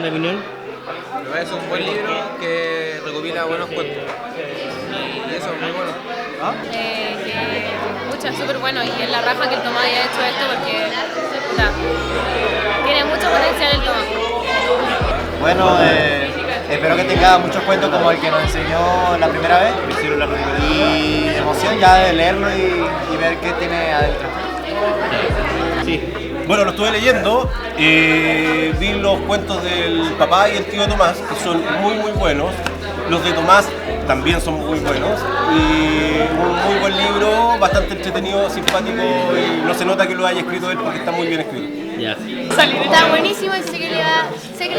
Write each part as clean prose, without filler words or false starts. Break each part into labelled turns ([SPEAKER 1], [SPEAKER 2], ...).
[SPEAKER 1] ¿Una opinión?
[SPEAKER 2] Me parece un buen libro que recopila buenos cuentos. Y eso es muy bueno.
[SPEAKER 3] Mucha, súper bueno, y es la raja que el Tomás haya hecho esto porque puta, tiene mucho potencial el Tomás.
[SPEAKER 4] Bueno, espero que tenga muchos cuentos como el que nos enseñó la primera vez y emoción ya de leerlo y ver qué tiene adentro.
[SPEAKER 1] Sí.
[SPEAKER 5] Bueno, lo estuve leyendo, vi los cuentos del papá y el tío Tomás, que son muy muy buenos. Los de Tomás también son muy buenos. Y un muy buen libro, bastante entretenido, simpático, y no se nota que lo haya escrito él porque está muy bien escrito.
[SPEAKER 1] Ya.
[SPEAKER 6] Está buenísimo y sé que le va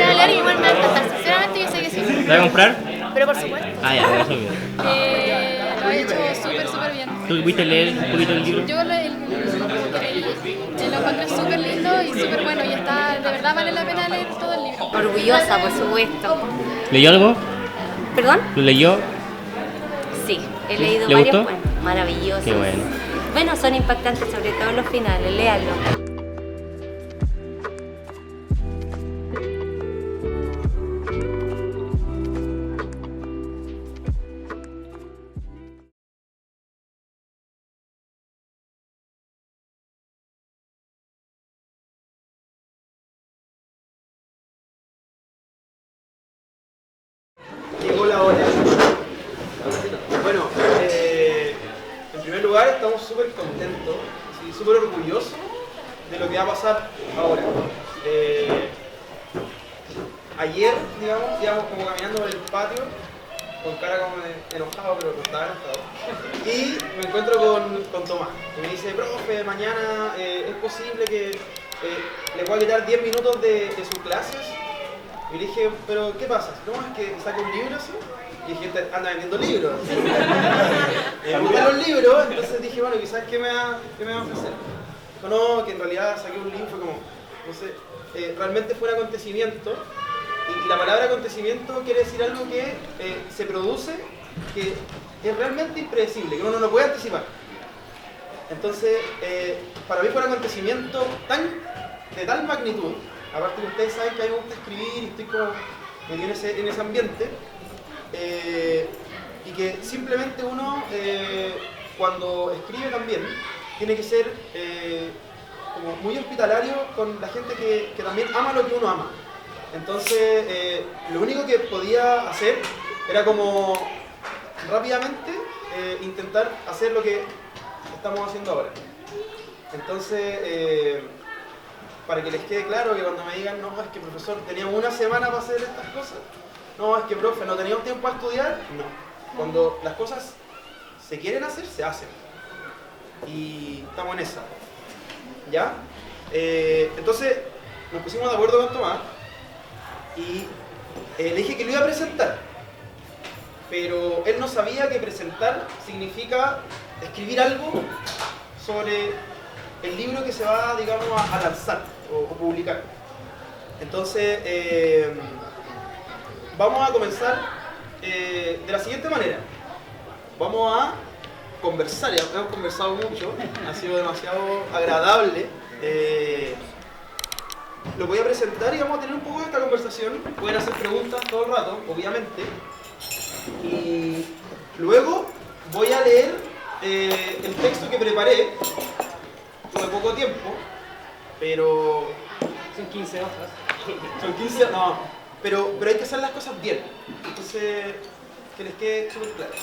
[SPEAKER 6] a leer y igual me va a encantar. Sinceramente yo sé que sí.
[SPEAKER 1] ¿La vas a comprar?
[SPEAKER 6] Pero por supuesto.
[SPEAKER 1] Ah, ya, eso bien.
[SPEAKER 3] Lo ha hecho súper bien.
[SPEAKER 1] ¿Tú pudiste leer un poquito el libro?
[SPEAKER 3] Yo lo encontré súper lindo y súper bueno, y está, de verdad vale la pena leer todo el libro.
[SPEAKER 6] Orgullosa, por supuesto.
[SPEAKER 1] ¿Leyó algo?
[SPEAKER 6] ¿Perdón?
[SPEAKER 1] ¿Lo leyó?
[SPEAKER 6] Sí, he leído
[SPEAKER 1] ¿Le
[SPEAKER 6] varios
[SPEAKER 1] gustó?
[SPEAKER 6] cuentos. Maravillosos.
[SPEAKER 1] Qué bueno.
[SPEAKER 6] Bueno, son impactantes, sobre todo los finales, léanlo.
[SPEAKER 7] Llegó la hora. Bueno, en primer lugar estamos súper contentos y súper orgullosos de lo que va a pasar ahora. Ayer, íbamos como caminando por el patio, con cara como enojado, pero no estaba enojado. Y me encuentro con Tomás, que me dice, profe, mañana es posible que le pueda quitar 10 minutos de sus clases. Y le dije, pero ¿qué pasa? No, es que saca un libro así. Y gente anda vendiendo libros. Me gustan los libros, entonces dije, bueno, quizás ¿qué me va a ofrecer? Dijo, no, que en realidad saqué un libro, fue como, no sé, realmente fue un acontecimiento. Y la palabra acontecimiento quiere decir algo que se produce, que es realmente impredecible, que uno no lo puede anticipar. Entonces, para mí fue un acontecimiento de tal magnitud. Aparte que ustedes saben que a mí me gusta escribir y estoy como metido en ese ambiente, y que simplemente uno, cuando escribe también, tiene que ser como muy hospitalario con la gente que también ama lo que uno ama. Entonces, lo único que podía hacer era como rápidamente intentar hacer lo que estamos haciendo ahora. Entonces, para que les quede claro que cuando me digan, no, es que profesor, teníamos una semana para hacer estas cosas, no, es que profe, no teníamos tiempo para estudiar, no. Cuando las cosas se quieren hacer, se hacen. Y estamos en esa. ¿Ya? Entonces, nos pusimos de acuerdo con Tomás y le dije que lo iba a presentar. Pero él no sabía que presentar significa escribir algo sobre el libro que se va, digamos, a lanzar o publicar. Entonces, vamos a comenzar de la siguiente manera. Vamos a conversar, ya hemos conversado mucho, ha sido demasiado agradable. Lo voy a presentar y vamos a tener un poco de esta conversación. Pueden hacer preguntas todo el rato, obviamente. Y luego voy a leer el texto que preparé. Tuve poco tiempo, pero...
[SPEAKER 1] Son 15 hojas.
[SPEAKER 7] Son 15, no, pero hay que hacer las cosas bien. Entonces, que les quede súper claro.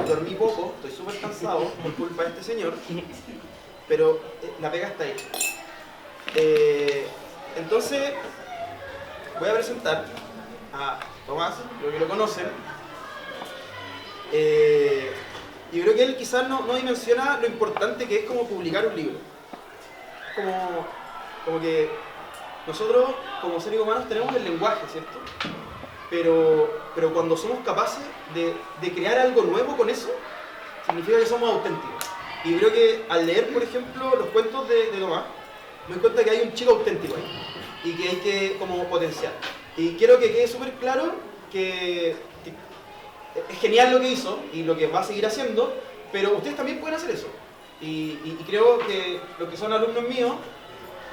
[SPEAKER 7] Dormí poco, estoy súper cansado por culpa de este señor, pero la pega está ahí. Entonces, voy a presentar a Tomás, creo que lo conocen. Y creo que él quizás no dimensiona lo importante que es como publicar un libro. Como que nosotros como seres humanos tenemos el lenguaje, ¿cierto? Pero cuando somos capaces de crear algo nuevo con eso, significa que somos auténticos. Y creo que al leer, por ejemplo, los cuentos de Tomás, me doy cuenta que hay un chico auténtico ahí y que hay que como potenciar. Y quiero que quede súper claro que es genial lo que hizo y lo que va a seguir haciendo, pero ustedes también pueden hacer eso. Y creo que los que son alumnos míos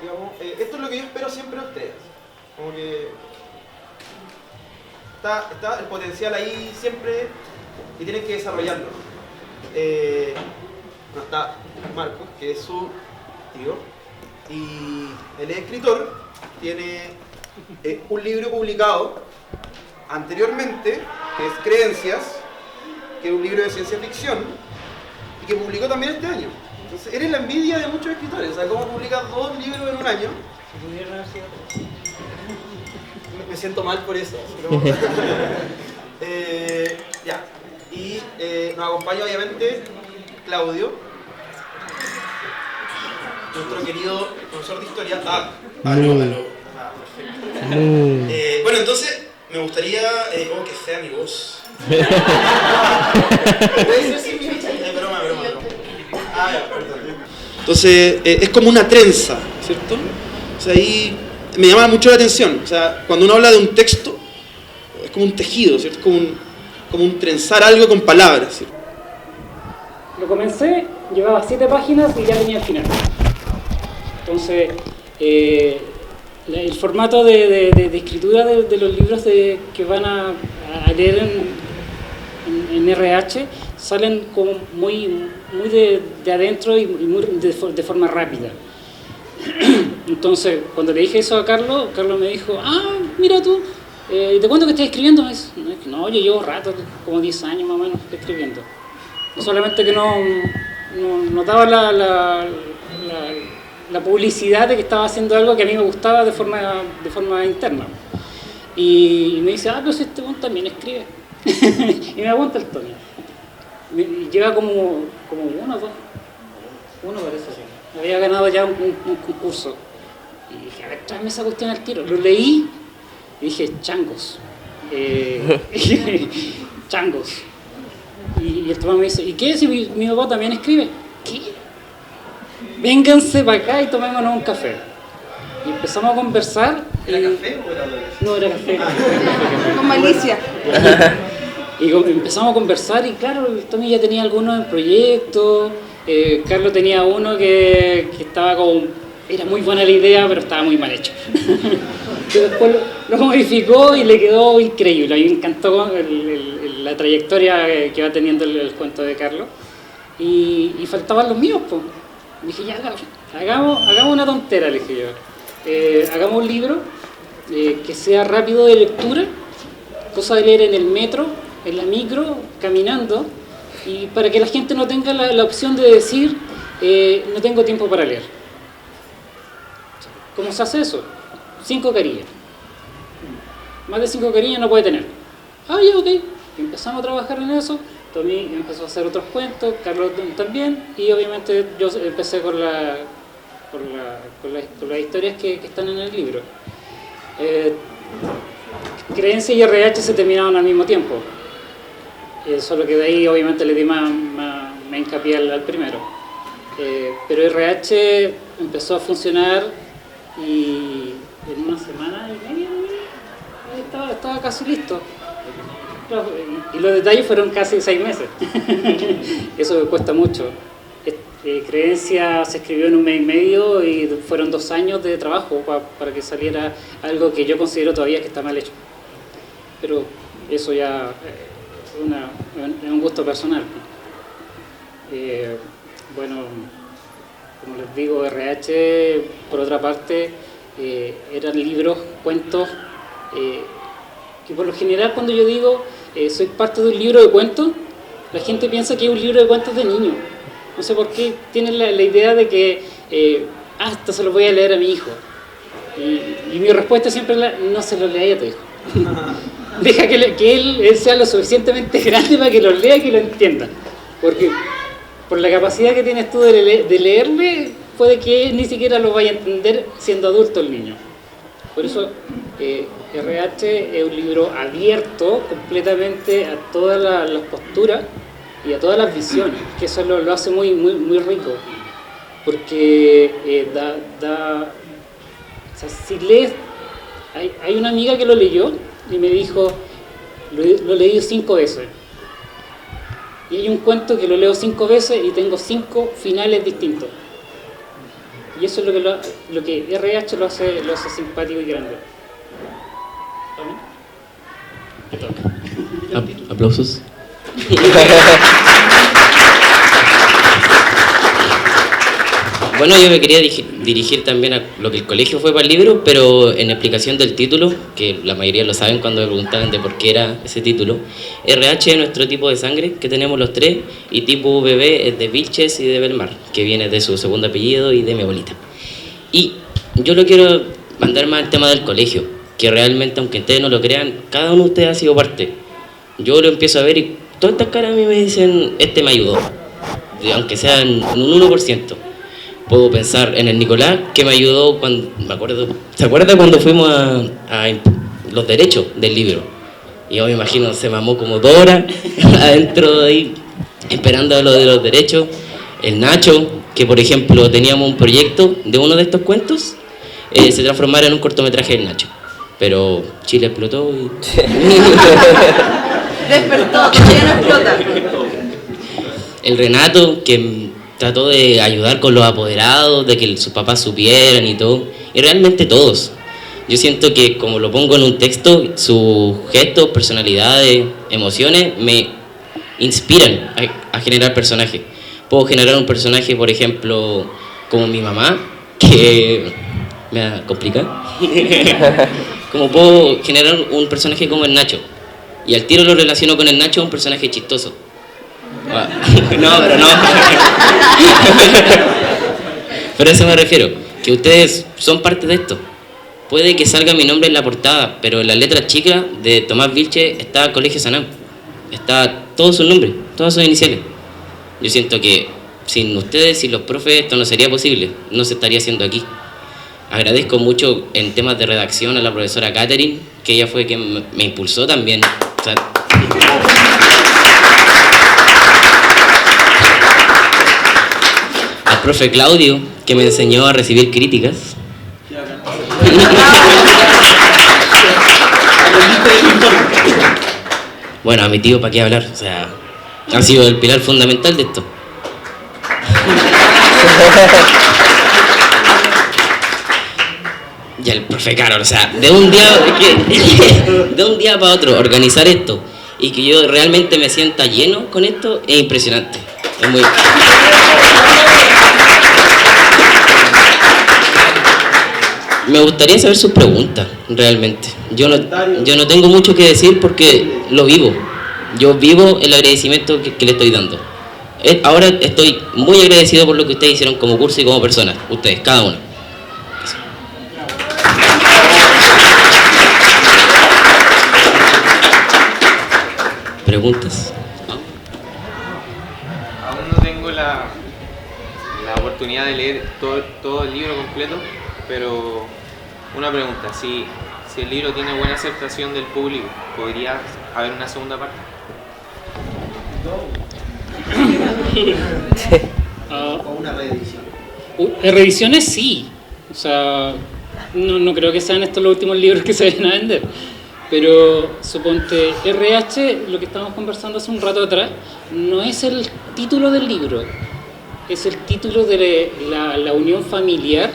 [SPEAKER 7] digamos, esto es lo que yo espero siempre de ustedes. Como que está el potencial ahí siempre y tienen que desarrollarlo. No está Marcos, que es su tío, y él es escritor, tiene un libro publicado anteriormente, que es Creencias, que es un libro de ciencia ficción, y que publicó también este año. Entonces, eres la envidia de muchos escritores, o sea, cómo publicas 2 libros en un año. Me siento mal por eso. Pero... ya. Y nos acompaña obviamente Claudio, nuestro querido profesor de historia. Aló. Bueno, entonces me gustaría que sea mi voz. Puede ser sin mi broma. Ya, perdón. Entonces es como una trenza, ¿cierto? O sea, ahí me llama mucho la atención. O sea, cuando uno habla de un texto, es como un tejido, ¿cierto? Como un trenzar algo con palabras, ¿cierto?
[SPEAKER 8] Lo comencé, llevaba 7 páginas y ya tenía el final. Entonces, el formato de escritura de los libros que van a leer en RH salen como muy de adentro y muy de forma rápida. Entonces, cuando le dije eso a Carlos me dijo, mira tú, ¿de cuándo que estás escribiendo? Me dice, no, yo llevo rato, como 10 años más o menos escribiendo. Solamente que no daba la publicidad de que estaba haciendo algo que a mí me gustaba de forma interna. Y me dice, pero si este buen también escribe. Y me aguanta el tono. Lleva como uno parece así. Había ganado ya un concurso. Y dije, a ver, tráeme esa cuestión al tiro. Lo leí y dije, changos. Changos. Y el Tomás me dice, ¿y qué si mi papá también escribe? ¿Qué? Vénganse para acá y tomémonos un café. Y empezamos a conversar.
[SPEAKER 7] ¿Era café o era dólares?
[SPEAKER 8] No, era café.
[SPEAKER 9] Con malicia.
[SPEAKER 8] Y empezamos a conversar y claro, el Tommy ya tenía algunos en proyecto, Carlos tenía uno que estaba como, era muy buena la idea, pero estaba muy mal hecho. Después lo modificó y le quedó increíble. A mí me encantó la trayectoria que va teniendo el cuento de Carlos. Y faltaban los míos, pues. Dije, ya, hagamos una tontera, le dije yo. Hagamos un libro que sea rápido de lectura, cosa de leer en el metro, en la micro, caminando, y para que la gente no tenga la opción de decir, no tengo tiempo para leer. ¿Cómo se hace eso? 5 carillas. Más de 5 carillas no puede tener. Ya, ok. Empezamos a trabajar en eso. Tommy empezó a hacer otros cuentos, Carlos también, y obviamente yo empecé con las historias que están en el libro. Creencia y RH se terminaron al mismo tiempo, solo que de ahí obviamente le di más hincapié al primero. Pero RH empezó a funcionar y en una semana y media estaba casi listo. Y los detalles fueron casi 6 meses. Eso cuesta mucho. Creencia se escribió en 1 mes y medio y fueron 2 años de trabajo para que saliera algo que yo considero todavía que está mal hecho. Pero eso ya es un gusto personal. Bueno, como les digo, RH, por otra parte, eran libros, cuentos, que por lo general cuando yo digo soy parte de un libro de cuentos, la gente piensa que es un libro de cuentos de niños. No sé por qué tienen la idea de que esto se lo voy a leer a mi hijo. Y mi respuesta siempre es no se lo leáis a tu hijo. Deja que él sea lo suficientemente grande para que lo lea y que lo entienda. Porque por la capacidad que tienes tú de leerle, puede que ni siquiera lo vaya a entender siendo adulto el niño. Por eso RH es un libro abierto completamente a todas las posturas y a todas las visiones, que eso lo hace muy rico, porque o sea, si lees, hay una amiga que lo leyó y me dijo, lo he leído 5 veces, y hay un cuento que lo leo 5 veces y tengo 5 finales distintos. Y eso es lo que RH lo hace simpático y grande.
[SPEAKER 1] Aplausos. Bueno, yo me quería dirigir también a lo que el colegio fue para el libro, pero en explicación del título, que la mayoría lo saben cuando me preguntaban de por qué era ese título. RH es nuestro tipo de sangre, que tenemos los tres, y tipo UVB es de Vilches y de Belmar, que viene de su segundo apellido y de mi abuelita. Y yo lo quiero mandar más al tema del colegio, que realmente, aunque ustedes no lo crean, cada uno de ustedes ha sido parte. Yo lo empiezo a ver y todas estas caras a mí me dicen, este me ayudó, aunque sea en un 1%. Puedo pensar en el Nicolás, que me ayudó cuando, me acuerdo, ¿se acuerda cuando fuimos a los derechos del libro? Y yo me imagino, se mamó como 2 horas adentro de ahí, esperando lo de los derechos. El Nacho, que por ejemplo teníamos un proyecto de uno de estos cuentos, se transformara en un cortometraje del Nacho. Pero Chile explotó y...
[SPEAKER 9] Despertó, todavía no explota.
[SPEAKER 1] El Renato, que trató de ayudar con los apoderados, de que sus papás supieran y todo. Y realmente todos. Yo siento que, como lo pongo en un texto, sus gestos, personalidades, emociones me inspiran a generar personajes. Puedo generar un personaje, por ejemplo, como mi mamá, que me va a complicar. Como puedo generar un personaje como el Nacho. Y al tiro lo relaciono con el Nacho, un personaje chistoso. No, pero no. Pero a eso me refiero, que ustedes son parte de esto. Puede que salga mi nombre en la portada, pero en las letras chicas de Tomás Vilches está Colegio Sanam. Está todo su nombre, todas sus iniciales. Yo siento que sin ustedes, sin los profes, esto no sería posible, no se estaría haciendo aquí. Agradezco mucho en temas de redacción a la profesora Catherine, que ella fue quien me impulsó también. O sea, al profe Claudio, que me enseñó a recibir críticas. Bueno, a mi tío, ¿para qué hablar? O sea, ha sido el pilar fundamental de esto. Y el profe Carol, o sea, de un día para otro, organizar esto y que yo realmente me sienta lleno con esto es impresionante. Es muy... Me gustaría saber sus preguntas, realmente. Yo no tengo mucho que decir porque lo vivo. Yo vivo el agradecimiento que le estoy dando. Ahora estoy muy agradecido por lo que ustedes hicieron como curso y como personas. Ustedes, cada uno. ¿Preguntas?
[SPEAKER 2] Aún no tengo la oportunidad de leer todo el libro completo, pero una pregunta, si el libro tiene buena aceptación del público, ¿podría haber una segunda parte?
[SPEAKER 7] O una reedición.
[SPEAKER 8] Reediciones sí, o sea, no creo que sean estos los últimos libros que se vayan a vender, pero suponte RH, lo que estábamos conversando hace un rato atrás, no es el título del libro, es el título de la unión familiar,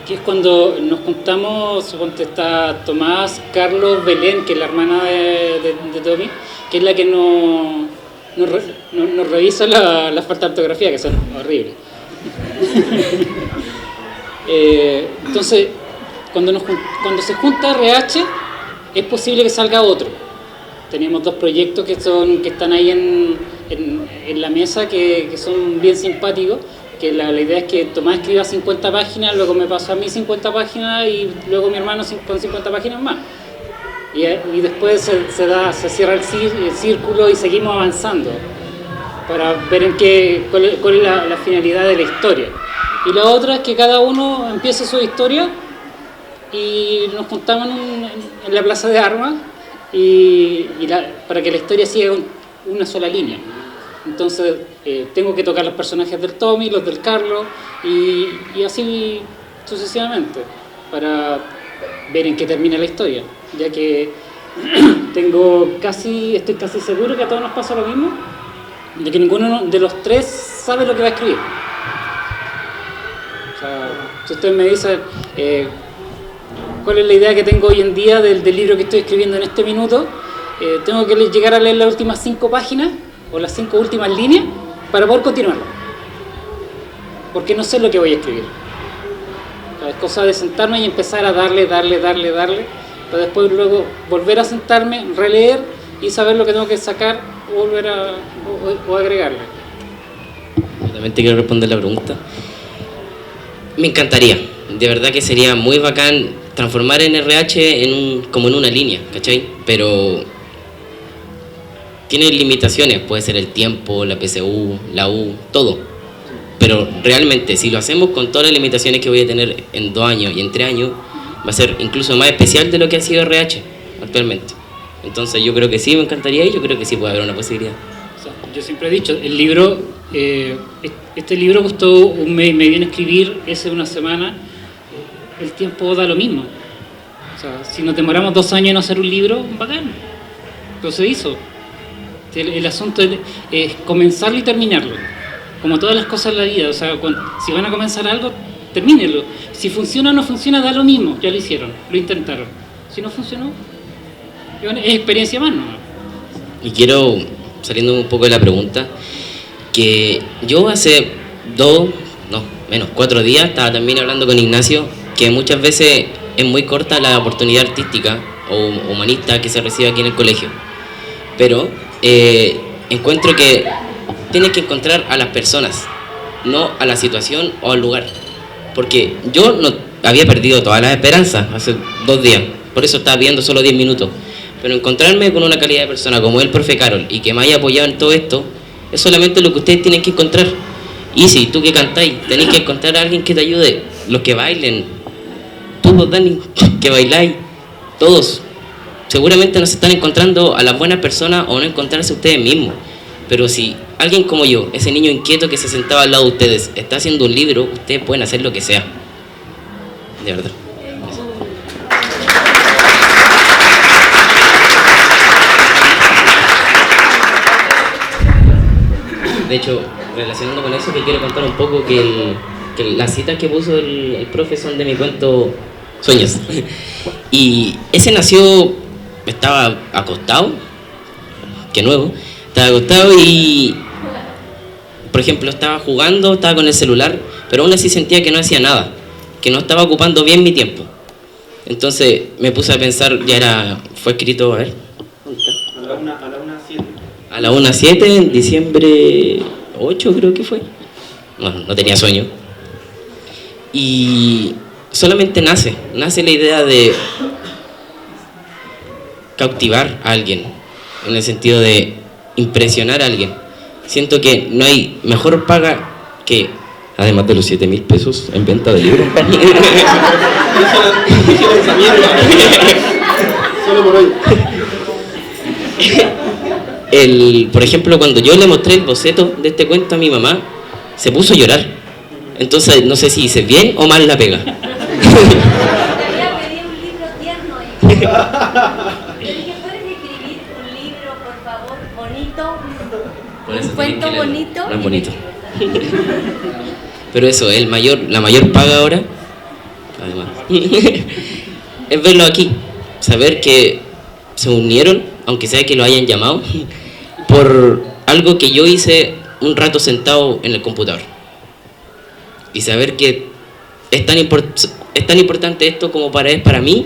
[SPEAKER 8] que es cuando nos juntamos. Suponte está Tomás, Carlos, Belén, que es la hermana de Tommy, que es la que nos revisa la falta de ortografía, que son horribles. Entonces, cuando se junta RH, es posible que salga otro. Tenemos 2 proyectos que están ahí en la mesa, que son bien simpáticos, que la idea es que Tomás escriba 50 páginas, luego me pasa a mí 50 páginas y luego mi hermano con 50 páginas más. Y después se cierra el círculo y seguimos avanzando para ver cuál es la finalidad de la historia. Y la otra es que cada uno empiece su historia y nos juntamos en la plaza de armas para que la historia siga una sola línea. Entonces tengo que tocar los personajes del Tommy, los del Carlos y así sucesivamente para ver en qué termina la historia, ya que estoy casi seguro que a todos nos pasa lo mismo, de que ninguno de los 3 sabe lo que va a escribir. Si ustedes me dicen cuál es la idea que tengo hoy en día del libro que estoy escribiendo en este minuto, tengo que llegar a leer las últimas 5 páginas o las 5 últimas líneas para poder continuarlo. Porque no sé lo que voy a escribir. O sea, es cosa de sentarme y empezar a darle, para después luego volver a sentarme, releer y saber lo que tengo que sacar o volver o agregarle.
[SPEAKER 1] También te quiero responder la pregunta. Me encantaría, de verdad que sería muy bacán transformar en RH como en una línea, ¿cachai? Pero tiene limitaciones, puede ser el tiempo, la PSU, la U, todo. Pero realmente, si lo hacemos con todas las limitaciones que voy a tener en 2 años y en 3 años, va a ser incluso más especial de lo que ha sido RH actualmente. Entonces yo creo que sí, me encantaría y yo creo que sí puede haber una posibilidad.
[SPEAKER 8] O sea, yo siempre he dicho, el libro, este libro costó 1 mes y medio en escribir, ese 1 semana, el tiempo da lo mismo. O sea, si nos demoramos 2 años en hacer un libro, bacán, pero se hizo. El asunto es comenzarlo y terminarlo, como todas las cosas en la vida. O sea, si van a comenzar algo, termínenlo. Si funciona o no funciona, da lo mismo, ya lo hicieron, lo intentaron. Si no funcionó, es experiencia más, ¿no?
[SPEAKER 1] Y quiero, saliendo un poco de la pregunta, que yo hace 4 días estaba también hablando con Ignacio, que muchas veces es muy corta la oportunidad artística o humanista que se recibe aquí en el colegio. Pero encuentro que tienes que encontrar a las personas, no a la situación o al lugar. Porque yo no había perdido todas las esperanzas hace 2 días, por eso estaba viendo solo 10 minutos. Pero encontrarme con una calidad de persona como el profe Carol y que me haya apoyado en todo esto, es solamente lo que ustedes tienen que encontrar. Y si tú que cantáis, tenéis que encontrar a alguien que te ayude, los que bailen, tú, Dani, que bailáis, todos. Seguramente no se están encontrando a las buenas personas o no encontrarse ustedes mismos. Pero si alguien como yo, ese niño inquieto que se sentaba al lado de ustedes, está haciendo un libro, ustedes pueden hacer lo que sea. De verdad. De hecho, relacionando con eso, que quiero contar un poco que las citas que puso el profe son de mi cuento Sueños. Y ese nació, estaba acostado, que nuevo, estaba acostado y, por ejemplo, estaba jugando, estaba con el celular, pero aún así sentía que no hacía nada, que no estaba ocupando bien mi tiempo. Entonces me puse a pensar, fue escrito, a ver, ¿dónde está? A la 1:07, en diciembre 8 creo que fue. No tenía sueño. Y solamente nace la idea de cautivar a alguien, en el sentido de impresionar a alguien. Siento que no hay mejor paga que, además de los 7.000 pesos en venta de libros.
[SPEAKER 7] Solo por hoy.
[SPEAKER 1] Por ejemplo, cuando yo le mostré el boceto de este cuento a mi mamá, se puso a llorar. Entonces, no sé si hice bien o mal la pega.
[SPEAKER 6] Te había pedido un libro tierno y le dije, ¿puedes escribir un libro, por favor, bonito? Un cuento bonito.
[SPEAKER 1] No es bonito. Pero eso, la mayor paga ahora, además, es verlo aquí, saber que se unieron, aunque sea que lo hayan llamado, por algo que yo hice un rato sentado en el computador. Y saber que es tan importante esto como para mí,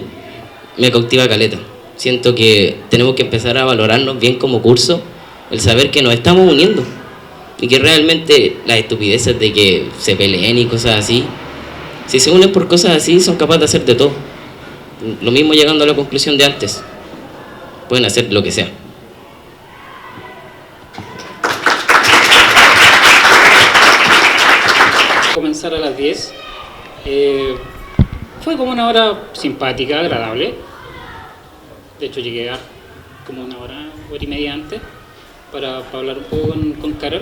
[SPEAKER 1] me cautiva caleta. Siento que tenemos que empezar a valorarnos bien como curso, el saber que nos estamos uniendo. Y que realmente las estupideces de que se peleen y cosas así, si se unen por cosas así, son capaces de hacer de todo. Lo mismo llegando a la conclusión de antes. Pueden hacer lo que sea.
[SPEAKER 8] Comenzar a las 10. Fue como una hora simpática, agradable. De hecho llegué como una hora y media antes para hablar un poco con Carol.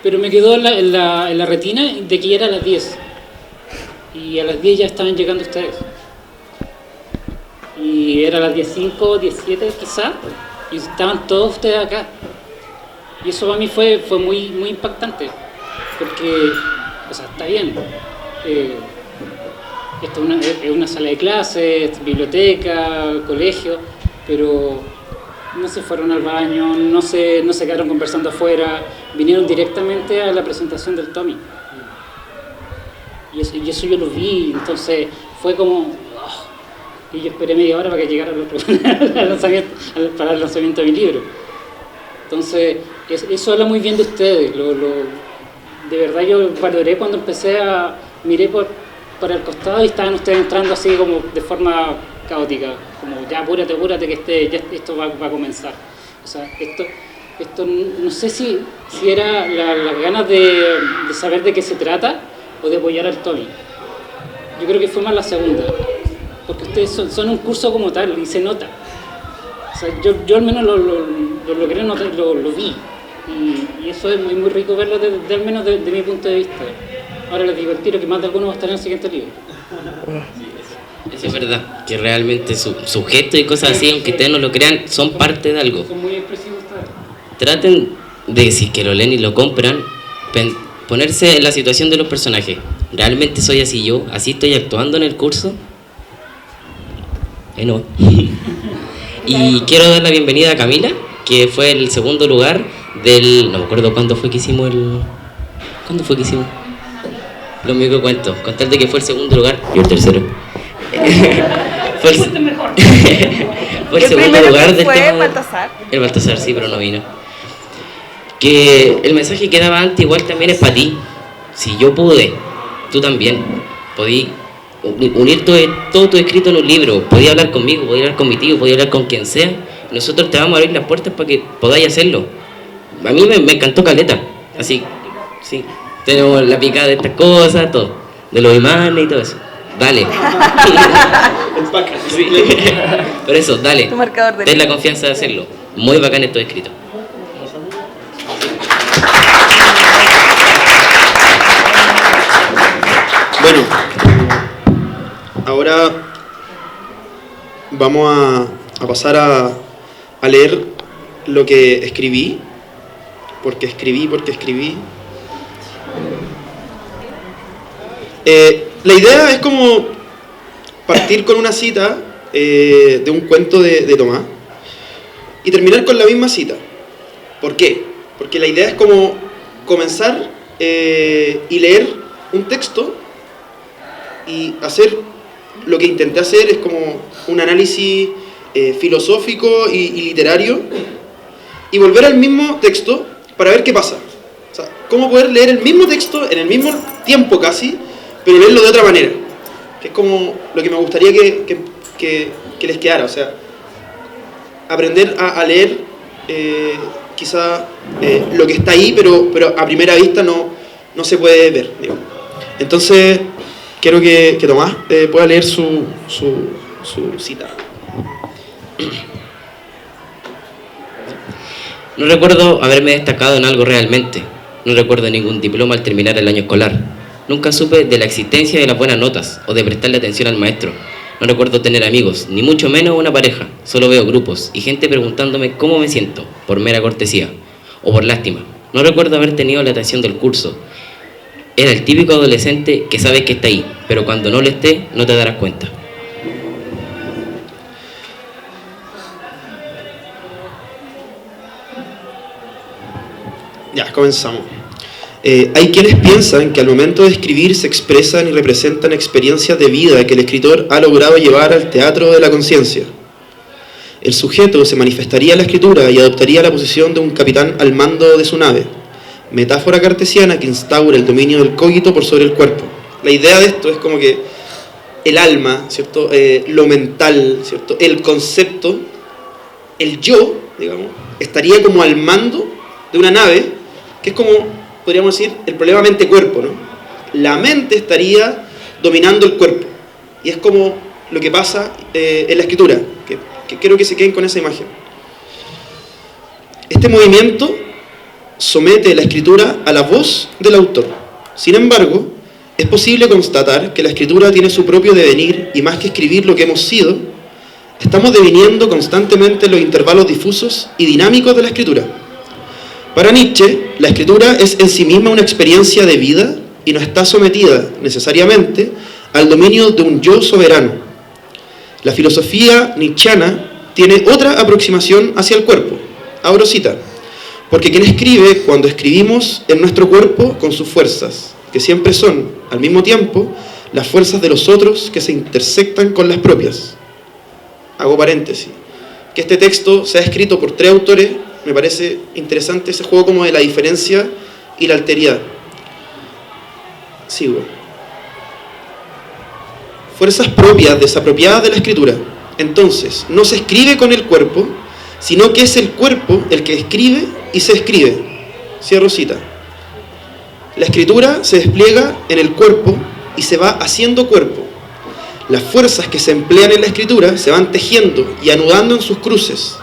[SPEAKER 8] Pero me quedó en la retina de que ya era a las 10. Y a las 10 ya estaban llegando ustedes. Y era a las 10:05, 17 quizá, y estaban todos ustedes acá. Y eso para mí fue muy, muy impactante, porque O sea, está bien. Esto es una sala de clases, biblioteca, colegio, pero no se fueron al baño, no se quedaron conversando afuera, vinieron directamente a la presentación del Tommy. Y eso yo lo vi, entonces fue como... y yo esperé media hora para que llegara para el lanzamiento de mi libro. Entonces, eso habla muy bien de ustedes. De verdad yo valoré cuando miré por el costado y estaban ustedes entrando así como de forma caótica, como ya apúrate que ya esto va a comenzar. O sea, esto no sé si era las ganas de saber de qué se trata o de apoyar al Tommy. Yo creo que fue más la segunda, porque ustedes son un curso como tal y se nota. O sea, yo al menos lo logré notar, lo vi, y eso es muy, muy rico verlo al menos de mi punto de vista. Ahora les digo el tiro que más de algunos va a estar en el siguiente libro.
[SPEAKER 1] Eso es verdad, que realmente su gesto y cosas así, aunque ustedes no lo crean, son parte de algo.
[SPEAKER 8] Son muy expresivos ustedes.
[SPEAKER 1] Traten de, si que lo leen y lo compran, ponerse en la situación de los personajes. ¿Realmente soy así yo? ¿Así estoy actuando en el curso? No. Y quiero dar la bienvenida a Camila, que fue el segundo lugar del... No me acuerdo cuándo fue que hicimos ¿Cuándo fue que hicimos? Lo mismo que cuento, con tal de que fue el segundo lugar y el tercero. Fue el segundo lugar del
[SPEAKER 9] fue
[SPEAKER 1] tema
[SPEAKER 9] Baltasar.
[SPEAKER 1] El Baltasar, sí, pero no vino. Que el mensaje que daba antes igual también es para ti. Si yo pude, tú también. Podí unir todo tu escrito en un libro. Podí hablar conmigo, podí hablar con mi tío, podí hablar con quien sea. Nosotros te vamos a abrir las puertas para que podáis hacerlo. A mí me encantó caleta. Así, sí. Tenemos la picada de estas cosas, todo. De los imanes y todo eso. Dale. Sí. Pero eso, dale.
[SPEAKER 9] Tu marcador de
[SPEAKER 1] ten la confianza de hacerlo. Muy bacán esto escrito.
[SPEAKER 7] Bueno, ahora vamos a pasar a leer lo que escribí. Porque escribí. La idea es como partir con una cita de un cuento de Tomás y terminar con la misma cita. ¿Por qué? Porque la idea es como comenzar y leer un texto y hacer lo que intenté hacer es como un análisis filosófico y literario y volver al mismo texto para ver qué pasa. O sea, cómo poder leer el mismo texto en el mismo tiempo casi, pero leerlo de otra manera. Que es como lo que me gustaría que les quedara. O sea, aprender a leer quizá lo que está ahí, pero a primera vista no se puede ver, digamos. Entonces, quiero que Tomás pueda leer su cita.
[SPEAKER 1] No recuerdo haberme destacado en algo realmente. No recuerdo ningún diploma al terminar el año escolar. Nunca supe de la existencia de las buenas notas o de prestarle atención al maestro. No recuerdo tener amigos, ni mucho menos una pareja. Solo veo grupos y gente preguntándome cómo me siento, por mera cortesía o por lástima. No recuerdo haber tenido la atención del curso. Era el típico adolescente que sabe que está ahí, pero cuando no lo esté, no te darás cuenta.
[SPEAKER 7] Ya, comenzamos. Hay quienes piensan que al momento de escribir se expresan y representan experiencias de vida que el escritor ha logrado llevar al teatro de la conciencia. El sujeto se manifestaría en la escritura y adoptaría la posición de un capitán al mando de su nave, metáfora cartesiana que instaura el dominio del cogito por sobre el cuerpo. La idea de esto es como que el alma, ¿cierto? Lo mental, ¿cierto? El concepto, el yo, digamos, estaría como al mando de una nave, que es como, podríamos decir, el problema mente-cuerpo, ¿no? La mente estaría dominando el cuerpo. Y es como lo que pasa en la escritura, que quiero que se queden con esa imagen. Este movimiento somete la escritura a la voz del autor. Sin embargo, es posible constatar que la escritura tiene su propio devenir y más que escribir lo que hemos sido, estamos deviniendo constantemente en los intervalos difusos y dinámicos de la escritura. Para Nietzsche, la escritura es en sí misma una experiencia de vida
[SPEAKER 10] y no está sometida necesariamente al dominio de un yo soberano. La filosofía nietzscheana tiene otra aproximación hacia el cuerpo. Abro cita. Porque quien escribe, cuando escribimos en nuestro cuerpo con sus fuerzas, que siempre son, al mismo tiempo, las fuerzas de los otros que se intersectan con las propias. Hago paréntesis. Que este texto sea escrito por 3 autores, me parece interesante ese juego como de la diferencia y la alteridad. Sigo. Fuerzas propias, desapropiadas de la escritura. Entonces, no se escribe con el cuerpo, sino que es el cuerpo el que escribe y se escribe. Cierro cita. La escritura se despliega en el cuerpo y se va haciendo cuerpo. Las fuerzas que se emplean en la escritura se van tejiendo y anudando en sus cruces.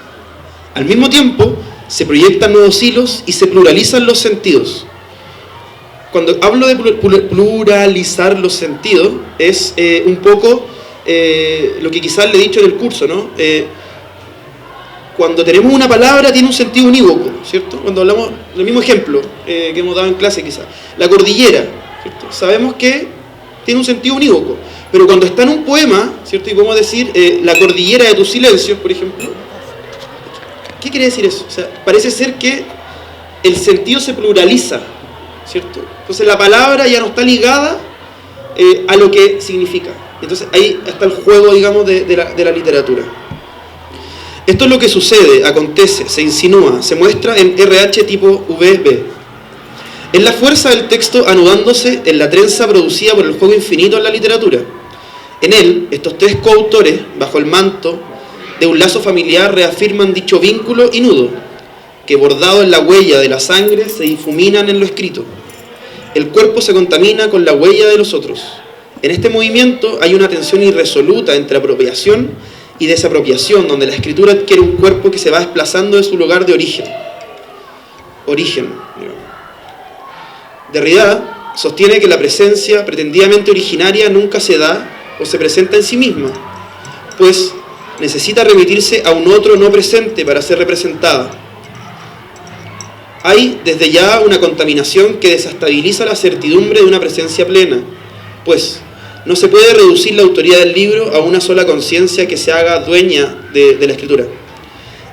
[SPEAKER 10] Al mismo tiempo, se proyectan nuevos hilos y se pluralizan los sentidos. Cuando hablo de pluralizar los sentidos, es un poco lo que quizás le he dicho en el curso, ¿no? Cuando tenemos una palabra tiene un sentido unívoco, ¿cierto? Cuando hablamos del mismo ejemplo que hemos dado en clase quizás, la cordillera, ¿cierto? Sabemos que tiene un sentido unívoco, pero cuando está en un poema, ¿cierto? Y podemos decir la cordillera de tus silencios, por ejemplo, ¿qué quiere decir eso? O sea, parece ser que el sentido se pluraliza, ¿cierto? Entonces la palabra ya no está ligada a lo que significa. Entonces ahí está el juego, digamos, de la literatura. Esto es lo que sucede, acontece, se insinúa, se muestra en RH tipo VB. Es la fuerza del texto anudándose en la trenza producida por el juego infinito en la literatura. En él, estos 3 coautores, bajo el manto de un lazo familiar, reafirman dicho vínculo y nudo, que bordado en la huella de la sangre se difuminan en lo escrito. El cuerpo se contamina con la huella de los otros. En este movimiento hay una tensión irresoluta entre apropiación y desapropiación, donde la escritura adquiere un cuerpo que se va desplazando de su lugar de origen. Derrida sostiene que la presencia pretendidamente originaria nunca se da o se presenta en sí misma, pues necesita remitirse a un otro no presente para ser representada. Hay desde ya una contaminación que desestabiliza la certidumbre de una presencia plena, pues no se puede reducir la autoría del libro a una sola conciencia que se haga dueña de la escritura.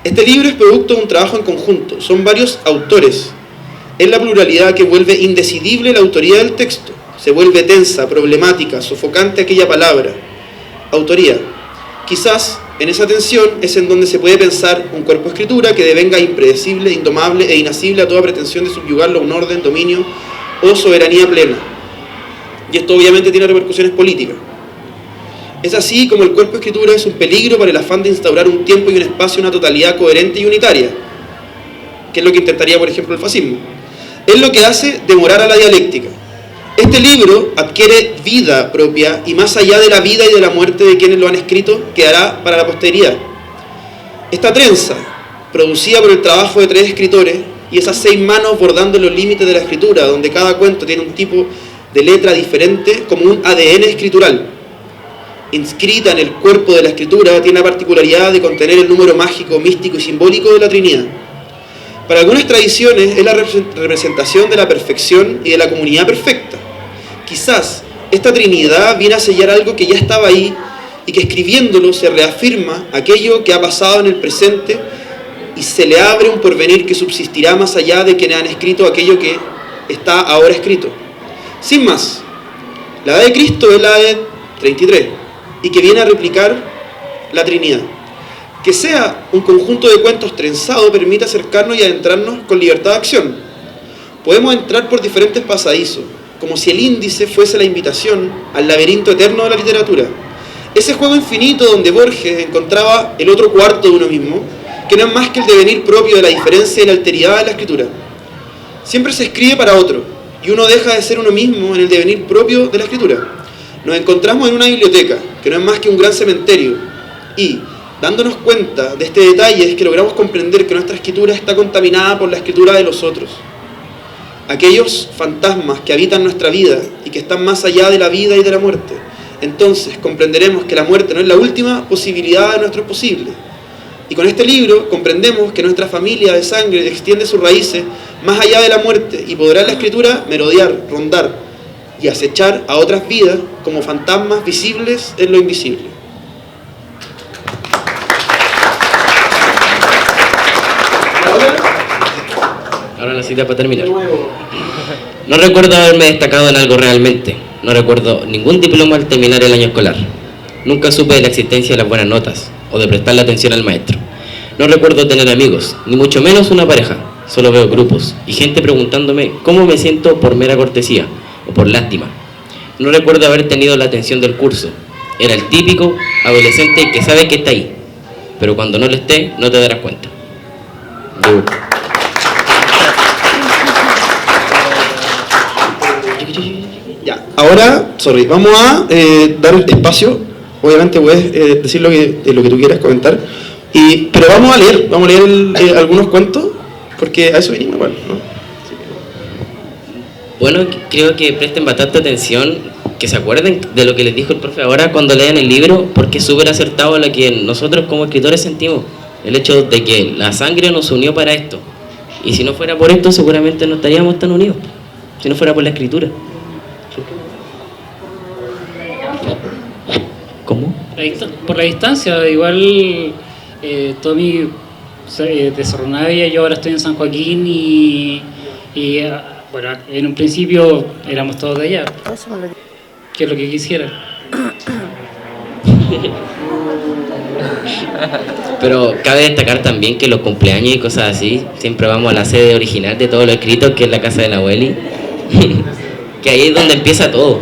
[SPEAKER 10] Este libro es producto de un trabajo en conjunto, son varios autores. Es la pluralidad que vuelve indecidible la autoría del texto, se vuelve tensa, problemática, sofocante aquella palabra. Autoría. Quizás en esa tensión es en donde se puede pensar un cuerpo de escritura que devenga impredecible, indomable e inasible a toda pretensión de subyugarlo a un orden, dominio o soberanía plena. Y esto obviamente tiene repercusiones políticas. Es así como el cuerpo de escritura es un peligro para el afán de instaurar un tiempo y un espacio, una totalidad coherente y unitaria, que es lo que intentaría, por ejemplo, el fascismo. Es lo que hace demorar a la dialéctica. Este libro adquiere vida propia y más allá de la vida y de la muerte de quienes lo han escrito, quedará para la posteridad. Esta trenza, producida por el trabajo de 3 escritores y esas 6 manos bordando los límites de la escritura, donde cada cuento tiene un tipo de letra diferente, como un ADN escritural. Inscrita en el cuerpo de la escritura, tiene la particularidad de contener el número mágico, místico y simbólico de la Trinidad. Para algunas tradiciones es la representación de la perfección y de la comunidad perfecta. Quizás esta Trinidad viene a sellar algo que ya estaba ahí y que escribiéndolo se reafirma aquello que ha pasado en el presente y se le abre un porvenir que subsistirá más allá de quienes han escrito aquello que está ahora escrito. Sin más, la edad de Cristo es la de 33 y que viene a replicar la Trinidad. Que sea un conjunto de cuentos trenzado permite acercarnos y adentrarnos con libertad de acción. Podemos entrar por diferentes pasadizos, como si el índice fuese la invitación al laberinto eterno de la literatura. Ese juego infinito donde Borges encontraba el otro cuarto de uno mismo, que no es más que el devenir propio de la diferencia y la alteridad de la escritura. Siempre se escribe para otro, y uno deja de ser uno mismo en el devenir propio de la escritura. Nos encontramos en una biblioteca, que no es más que un gran cementerio, y, dándonos cuenta de este detalle, es que logramos comprender que nuestra escritura está contaminada por la escritura de los otros. Aquellos fantasmas que habitan nuestra vida y que están más allá de la vida y de la muerte. Entonces comprenderemos que la muerte no es la última posibilidad de nuestro posible. Y con este libro comprendemos que nuestra familia de sangre extiende sus raíces más allá de la muerte y podrá la escritura merodear, rondar y acechar a otras vidas como fantasmas visibles en lo invisible.
[SPEAKER 1] Ahora la cita para terminar. No recuerdo haberme destacado en algo realmente. No recuerdo ningún diploma al terminar el año escolar. Nunca supe de la existencia de las buenas notas o de prestarle atención al maestro. No recuerdo tener amigos, ni mucho menos una pareja. Solo veo grupos y gente preguntándome cómo me siento por mera cortesía o por lástima. No recuerdo haber tenido la atención del curso. Era el típico adolescente que sabe que está ahí, pero cuando no lo esté, no te darás cuenta.
[SPEAKER 10] Ya, ahora, vamos a dar el espacio. Obviamente puedes decir lo que tú quieras comentar, pero vamos a leer algunos cuentos, porque a eso venimos igual, ¿no?
[SPEAKER 1] Bueno, creo que presten bastante atención, que se acuerden de lo que les dijo el profe ahora cuando lean el libro, porque es súper acertado lo que nosotros como escritores sentimos, el hecho de que la sangre nos unió para esto, y si no fuera por esto seguramente no estaríamos tan unidos, si no fuera por la escritura. ¿Cómo?
[SPEAKER 8] Por la distancia, igual Tommy de Navia, yo ahora estoy en San Joaquín y bueno, en un principio éramos todos de allá, que es lo que quisiera.
[SPEAKER 1] Pero cabe destacar también que los cumpleaños y cosas así, siempre vamos a la sede original de todo lo escrito, que es la casa de la abueli, que ahí es donde empieza todo.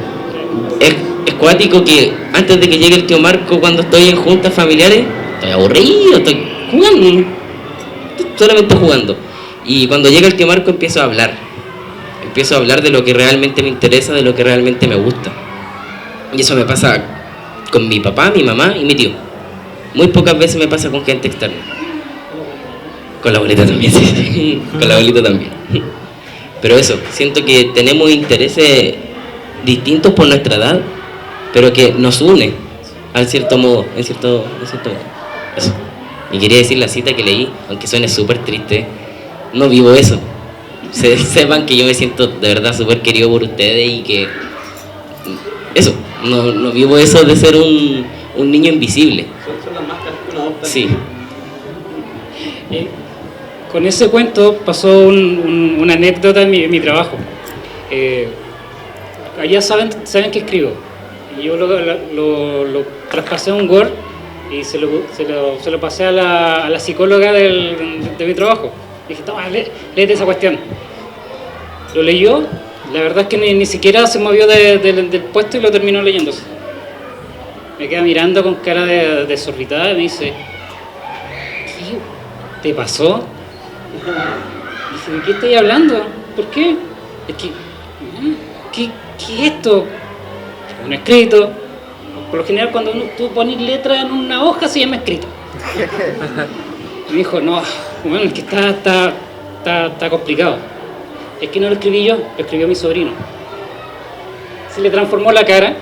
[SPEAKER 1] Es cuático que antes de que llegue el tío Marco, cuando estoy en juntas familiares, estoy aburrido, estoy jugando, solamente jugando. Y cuando llega el tío Marco empiezo a hablar de lo que realmente me interesa, de lo que realmente me gusta. Y eso me pasa con mi papá, mi mamá y mi tío. Muy pocas veces me pasa con gente externa. Con la abuelita también, sí. Con la abuelita también. Pero eso, siento que tenemos intereses distintos por nuestra edad, pero que nos une, en cierto modo. Eso. Y quería decir la cita que leí, aunque suene súper triste, no vivo eso. Sepan que yo me siento de verdad súper querido por ustedes y que eso, no vivo eso de ser un niño invisible.
[SPEAKER 7] Son las máscaras que uno adopta.
[SPEAKER 1] Sí.
[SPEAKER 8] Con ese cuento pasó una anécdota en mi trabajo. Allá saben que escribo. Y yo lo traspasé a un Word y se lo pasé a la psicóloga de mi trabajo. Dije, toma, léete esa cuestión. Lo leyó, la verdad es que ni siquiera se movió del puesto y lo terminó leyéndose. Me queda mirando con cara de desorbitada y me dice, ¿qué te pasó? Dice, ¿de qué estoy hablando? ¿Por qué? Es que, ¿qué es esto? Un escrito. Por lo general cuando tú pones letra en una hoja se llama escrito. Me dijo, no, bueno, es que está complicado. Es que no lo escribí yo, lo escribió mi sobrino. Se le transformó la cara.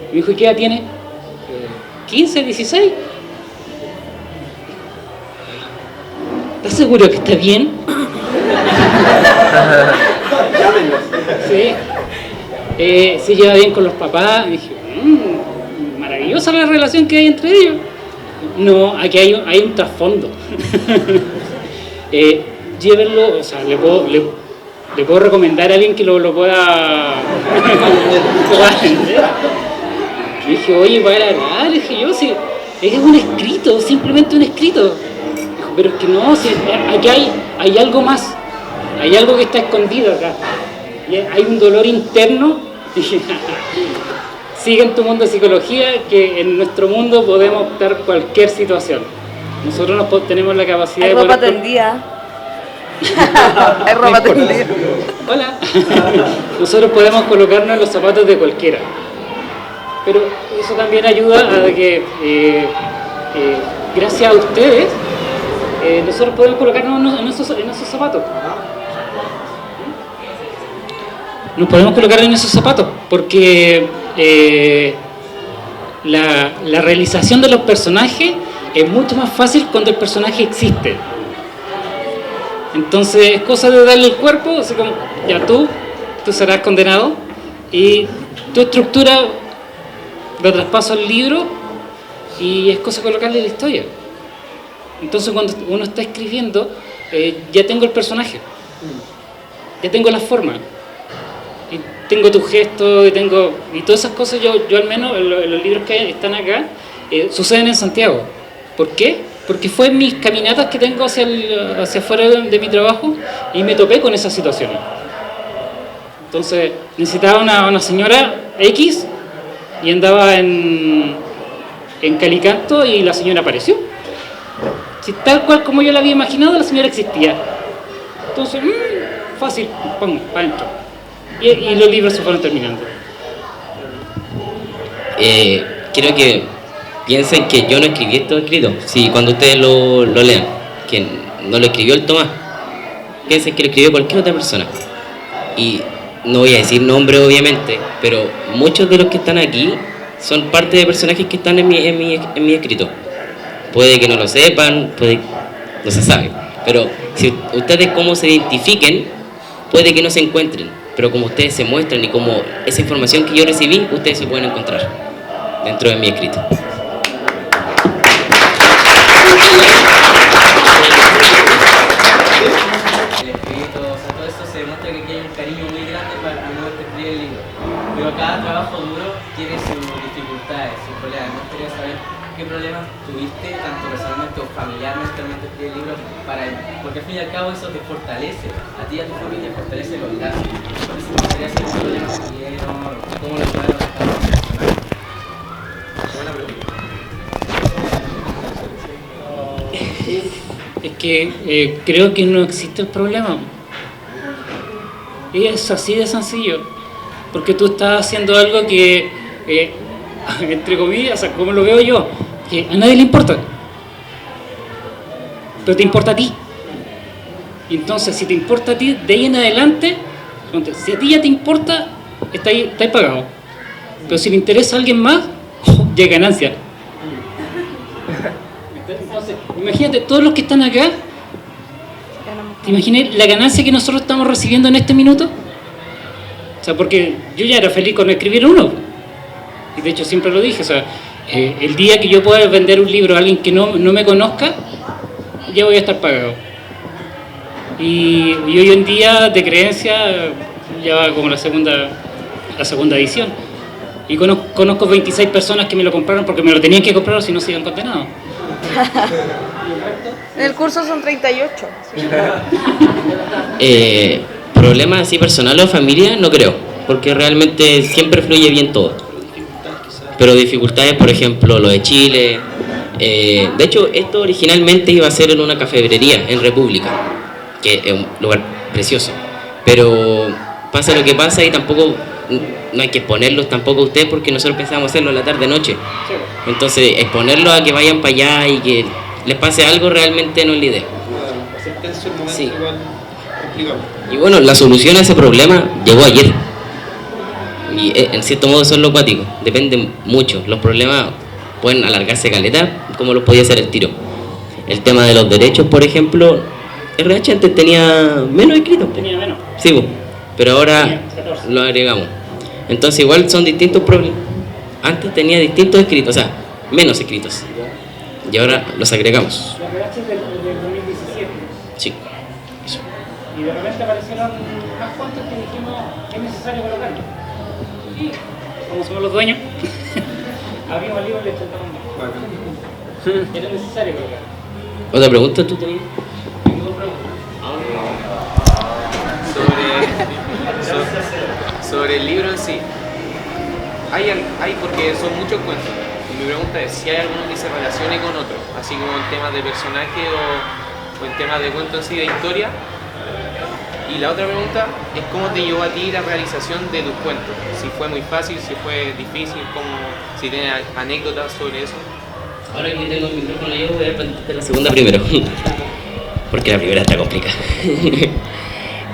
[SPEAKER 8] Me dijo, ¿y qué edad tiene? 15, 16. ¿Estás seguro que está bien? Sí. Se lleva bien con los papás. Me dije, maravillosa la relación que hay entre ellos. No, aquí hay un trasfondo. Llévenlo, o sea, le puedo recomendar a alguien que lo pueda entender. Le dije, oye, para nada, le dije yo, si es un escrito, simplemente un escrito. Dijo, pero es que no, si aquí hay algo más, hay algo que está escondido acá. Y hay un dolor interno. Dije, sigue en tu mundo de psicología, que en nuestro mundo podemos optar cualquier situación. Nosotros tenemos la capacidad
[SPEAKER 9] hay
[SPEAKER 8] de
[SPEAKER 9] ropa tendida. Hay ropa tendida.
[SPEAKER 8] Hola. Nosotros podemos colocarnos en los zapatos de cualquiera. Pero eso también ayuda a que, gracias a ustedes, nosotros podemos colocarnos en esos zapatos. Nos podemos colocar en esos zapatos, porque la realización de los personajes es mucho más fácil cuando el personaje existe. Entonces es cosa de darle el cuerpo, así como, ya tú serás condenado, y tu estructura lo traspaso al libro y es cosa de colocarle la historia. Entonces cuando uno está escribiendo, ya tengo el personaje, ya tengo la forma, y tengo tu gesto, y todas esas cosas. Yo al menos, los libros que están acá, suceden en Santiago. ¿Por qué? Porque fue en mis caminatas que tengo hacia afuera de mi trabajo y me topé con esas situaciones. Entonces necesitaba una señora X y andaba en Calicanto y la señora apareció. Si tal cual como yo la había imaginado, la señora existía. Entonces, fácil, pum, para adentro. Y los libros se fueron terminando.
[SPEAKER 1] Quiero que piensen que yo no escribí esto escrito. Si cuando ustedes lo lean, que no lo escribió el Tomás, piensen que lo escribió cualquier otra persona. Y no voy a decir nombre obviamente, pero muchos de los que están aquí son parte de personajes que están en mi escrito. Puede que no lo sepan, no se sabe, pero si ustedes cómo se identifiquen, puede que no se encuentren, pero como ustedes se muestran y como esa información que yo recibí, ustedes se pueden encontrar dentro de mi escrito.
[SPEAKER 11] El escrito, o sea, todo eso se demuestra que aquí hay un cariño muy grande para el momento de escribir el libro, pero cada trabajo duro tiene sus dificultades, sus problemas. Me gustaría saber qué problemas tuviste, tanto personalmente o familiarmente, al escribir el libro, porque al fin y al cabo eso te fortalece, a ti y a tu familia fortalece los lazos. Por eso me gustaría saber qué problemas tuvieron, cómo lo ayudaron a cada personaje. Buena pregunta.
[SPEAKER 8] Es que creo que no existe el problema. Es así de sencillo. Porque tú estás haciendo algo que, entre comillas, o sea, como lo veo yo, que a nadie le importa. Pero te importa a ti. Y entonces, si te importa a ti, de ahí en adelante, si a ti ya te importa, está ahí pagado. Pero si le interesa a alguien más, ya es ganancia. Entonces, imagínate, todos los que están acá, ¿te imaginas la ganancia que nosotros estamos recibiendo en este minuto? O sea, porque yo ya era feliz con escribir uno. Y de hecho siempre lo dije, o sea, el día que yo pueda vender un libro a alguien que no me conozca, ya voy a estar pagado. Y hoy en día, de creencia, ya va como la segunda edición. Y conozco 26 personas que me lo compraron porque me lo tenían que comprar o si no se iban condenados.
[SPEAKER 9] En el curso son 38.
[SPEAKER 1] Problemas así personales o familia, no creo, porque realmente siempre fluye bien todo. Pero dificultades, por ejemplo, lo de Chile. De hecho, esto originalmente iba a ser en una cafetería en República, que es un lugar precioso. Pero pasa lo que pasa y tampoco, no hay que exponerlos tampoco a ustedes porque nosotros pensábamos hacerlo en la tarde-noche. Entonces, exponerlos a que vayan para allá y que les pase algo realmente no es la idea. Sí. Y bueno, la solución a ese problema llegó ayer. Y en cierto modo eso es lo cuático. Depende mucho. Los problemas pueden alargarse caleta, como lo podía hacer el tiro. El tema de los derechos, por ejemplo, RH antes tenía menos escritos.
[SPEAKER 8] Tenía menos.
[SPEAKER 1] Sí, pero ahora lo agregamos. Entonces igual son distintos problemas. Antes tenía distintos escritos, o sea, menos escritos. Y ahora los agregamos.
[SPEAKER 8] La RH es del 2017.
[SPEAKER 1] Sí. Eso.
[SPEAKER 8] Y de repente aparecieron más cuantos que dijimos que es necesario colocarlo. Y como somos los dueños, abrimos el libro y le intentamos más. Era necesario colocarlo.
[SPEAKER 1] ¿Otra pregunta tú tenías?
[SPEAKER 2] Sobre el libro en sí. Hay porque son muchos cuentos. Y mi pregunta es si hay alguno que se relacione con otro, así como en temas de personaje o en temas de cuento en sí, de historia. Y la otra pregunta es cómo te llevó a ti la realización de tus cuentos. Si fue muy fácil, si fue difícil, si tienes anécdotas sobre eso.
[SPEAKER 1] Ahora que tengo el micrófono yo voy a plantear la segunda primero, porque la primera está complicada.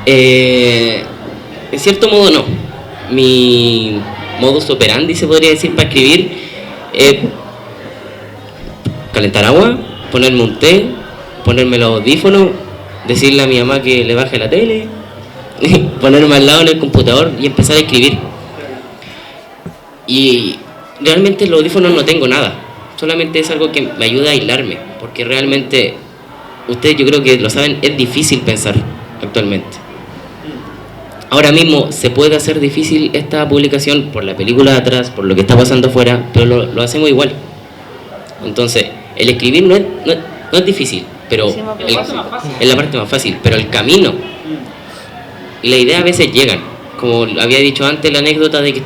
[SPEAKER 1] En cierto modo no. Mi modus operandi, se podría decir, para escribir es calentar agua, ponerme un té, ponerme los audífonos, decirle a mi mamá que le baje la tele, ponerme al lado en el computador y empezar a escribir. Y realmente los audífonos no tengo nada, solamente es algo que me ayuda a aislarme, porque realmente, ustedes yo creo que lo saben, es difícil pensar actualmente. Ahora mismo se puede hacer difícil esta publicación por la película de atrás, por lo que está pasando afuera, pero lo hacemos igual. Entonces, el escribir no es difícil, pero es la parte más fácil, pero el camino y la idea a veces llegan. Como había dicho antes, la anécdota de que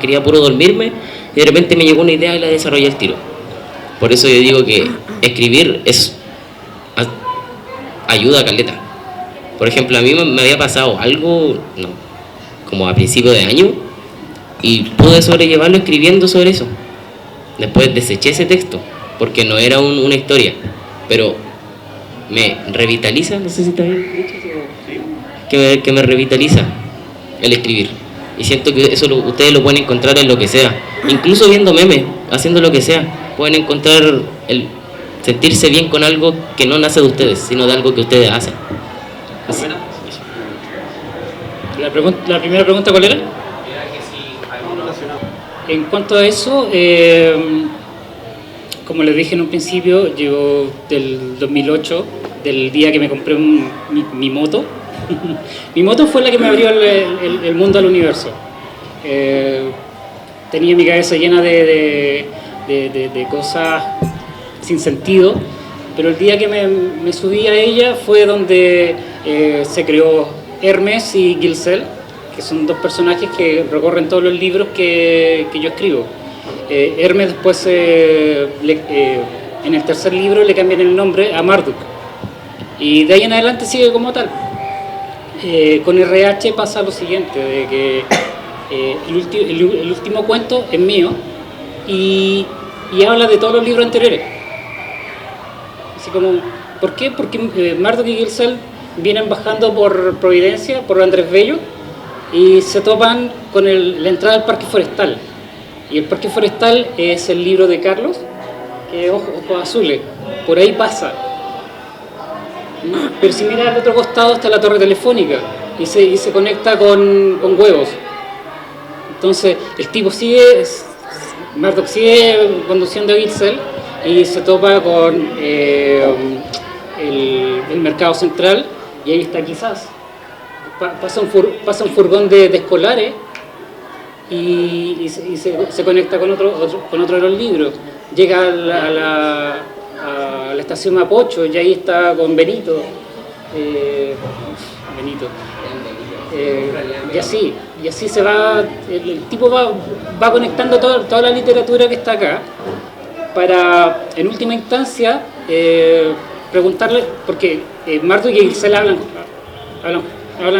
[SPEAKER 1] quería puro dormirme y de repente me llegó una idea y la desarrollé al tiro. Por eso yo digo que escribir ayuda a caleta. Por ejemplo, a mí me había pasado algo como a principio de año y pude sobrellevarlo escribiendo sobre eso. Después deseché ese texto porque no era una historia, pero me revitaliza, no sé si está bien dicho, que me revitaliza el escribir. Y siento que eso ustedes lo pueden encontrar en lo que sea, incluso viendo memes, haciendo lo que sea, pueden encontrar el sentirse bien con algo que no nace de ustedes, sino de algo que ustedes hacen. Así.
[SPEAKER 8] La primera pregunta, ¿cuál era? En cuanto a eso, como les dije en un principio, yo del 2008, del día que me compré mi moto, mi moto fue la que me abrió el mundo al universo. Tenía mi cabeza llena de cosas sin sentido, pero el día que me subí a ella fue donde se creó Hermes y Gilsel, que son dos personajes que recorren todos los libros que yo escribo. Hermes después, en el tercer libro, le cambian el nombre a Marduk, y de ahí en adelante sigue como tal. Con RH pasa lo siguiente, de que el último cuento es mío y habla de todos los libros anteriores. Así como, ¿por qué? Porque Marduk y Gilsel vienen bajando por Providencia, por Andrés Bello, y se topan con la entrada al Parque Forestal. Y el Parque Forestal es el libro de Carlos, que es Ojos Azules. Por ahí pasa. Pero si miras al otro costado está la torre telefónica y se conecta con Huevos. Entonces el tipo Marduk sigue conduciendo a Gilsel y se topa con el mercado central, y ahí está quizás. Pasa un furgón de escolares y se conecta con otro de los libros. Llega a la estación Mapocho y ahí está con Benito. Y así se va. El tipo va conectando toda la literatura que está acá para, en última instancia, preguntarle, porque Marduk y Gilsel hablan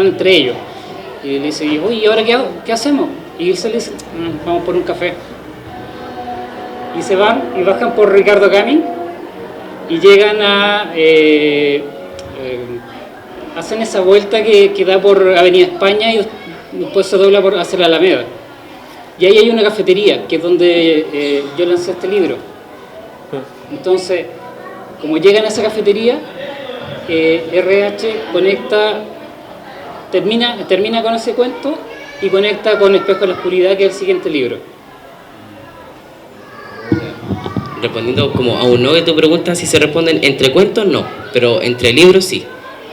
[SPEAKER 8] entre ellos, y le dice, oye, ¿y ahora qué hacemos? Y Gilsel dice, vamos por un café. Y se van y bajan por Ricardo Camin y llegan hacen esa vuelta que da por Avenida España y después se dobla hacia la Alameda. Y ahí hay una cafetería, que es donde yo lancé este libro. Entonces, como llegan a esa cafetería, RH termina con ese cuento y conecta con Espejo de la Oscuridad, que es el siguiente libro.
[SPEAKER 1] Respondiendo como a un no de tu pregunta, si se responden entre cuentos, no, pero entre libros sí.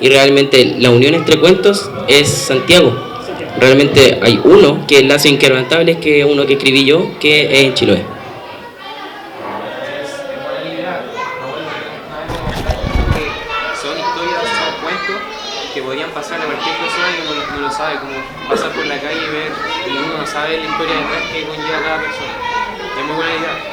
[SPEAKER 1] Y realmente la unión entre cuentos es Santiago. Realmente hay uno que es Lazos Inquebrantables, que es uno que escribí yo, que es en Chiloé.
[SPEAKER 2] Son historias, son cuentos que podrían pasar a cualquier persona que no lo sabe, como pasar por la calle y ver, y uno no sabe la historia detrás que conlleva cada persona. Es muy buena idea.